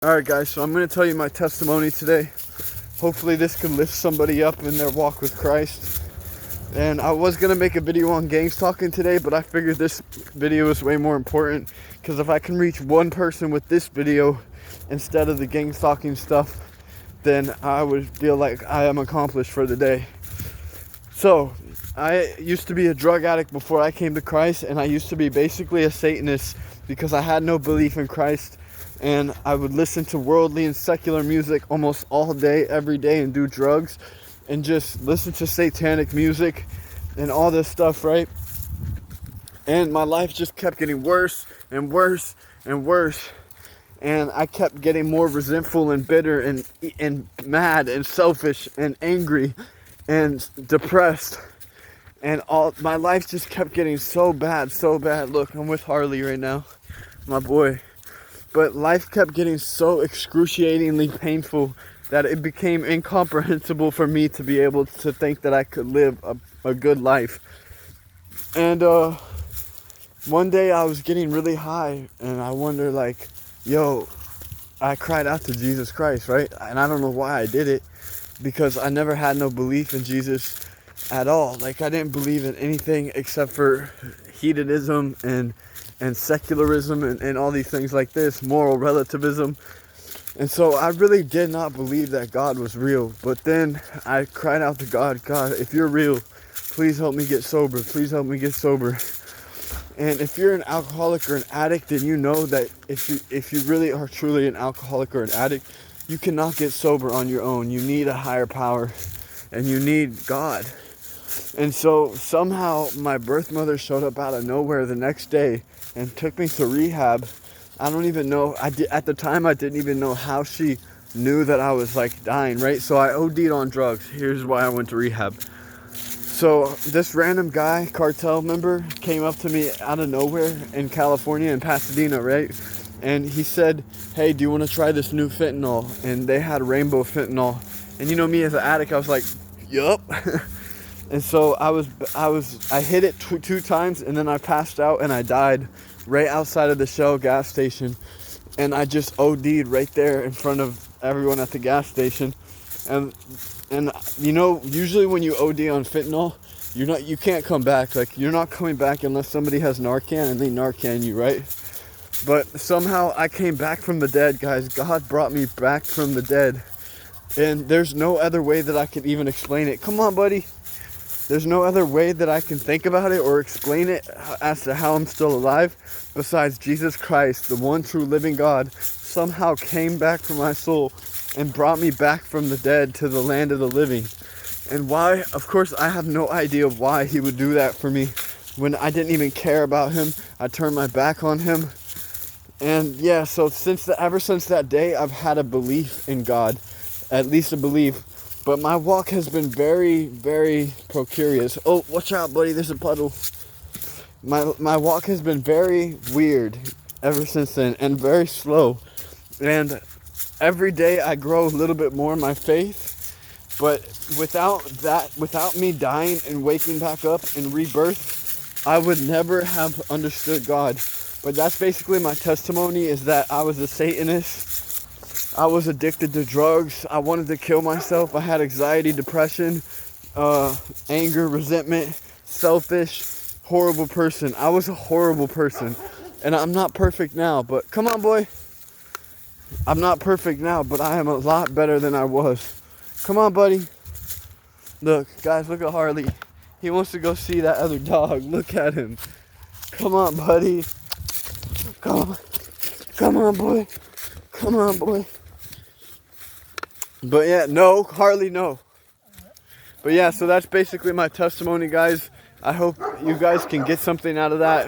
Alright guys, so I'm going to tell you my testimony today. Hopefully this can lift somebody up in their walk with Christ. And I was going to make a video on gangs talking today, but I figured this video is way more important. Because if I can reach one person with this video instead of the gangs talking stuff, then I would feel like I am accomplished for the day. So, I used to be a drug addict before I came to Christ, and I used to be basically a Satanist because I had no belief in Christ. And I would listen to worldly and secular music almost all day, every day, and do drugs and just listen to satanic music and all this stuff, right? And my life just kept getting worse and worse and worse. And I kept getting more resentful and bitter and mad and selfish and angry and depressed. And all my life just kept getting so bad, so bad. Look, I'm with Harley right now, my boy. But life kept getting so excruciatingly painful that it became incomprehensible for me to be able to think that I could live a good life. And one day I was getting really high and I wondered, like, yo, I cried out to Jesus Christ, right? And I don't know why I did it, because I never had no belief in Jesus at all. Like, I didn't believe in anything except for hedonism and secularism and all these things like this, moral relativism. And so I really did not believe that God was real. But then I cried out to God, God, if you're real, please help me get sober. Please help me get sober. And if you're an alcoholic or an addict, then you know that if you really are truly an alcoholic or an addict, you cannot get sober on your own. You need a higher power and you need God. And so somehow my birth mother showed up out of nowhere the next day and took me to rehab. I don't even know. At the time, I didn't even know how she knew that I was like dying, right? So I OD'd on drugs. Here's why I went to rehab. So this random guy, cartel member, came up to me out of nowhere in California, in Pasadena, right? And he said, hey, do you want to try this new fentanyl? And they had rainbow fentanyl. And you know me as an addict, I was like, yup. And so I hit it two times, and then I passed out and I died right outside of the Shell gas station. And I just OD'd right there in front of everyone at the gas station. And you know, usually when you OD on fentanyl, you can't come back. Like, you're not coming back unless somebody has Narcan and they Narcan you, right? But somehow I came back from the dead, guys. God brought me back from the dead. And there's no other way that I could even explain it. Come on, buddy. There's no other way that I can think about it or explain it as to how I'm still alive besides Jesus Christ, the one true living God, somehow came back for my soul and brought me back from the dead to the land of the living. And why? Of course, I have no idea why he would do that for me when I didn't even care about him. I turned my back on him. And yeah, so ever since that day, I've had a belief in God, at least a belief. But my walk has been very, very precarious. Oh, watch out, buddy. There's a puddle. My walk has been very weird ever since then, and very slow. And every day I grow a little bit more in my faith. But without me dying and waking back up in rebirth, I would never have understood God. But that's basically my testimony, is that I was a Satanist. I was addicted to drugs. I wanted to kill myself. I had anxiety, depression, anger, resentment, selfish, horrible person. I was a horrible person. And I'm not perfect now, but come on, boy. I'm not perfect now, but I am a lot better than I was. Come on, buddy. Look, guys, look at Harley. He wants to go see that other dog. Look at him. Come on, buddy. Come on. Come on, boy. Come on, boy. But yeah, no, Harley, no. But yeah, so that's basically my testimony, guys. I hope you guys can get something out of that.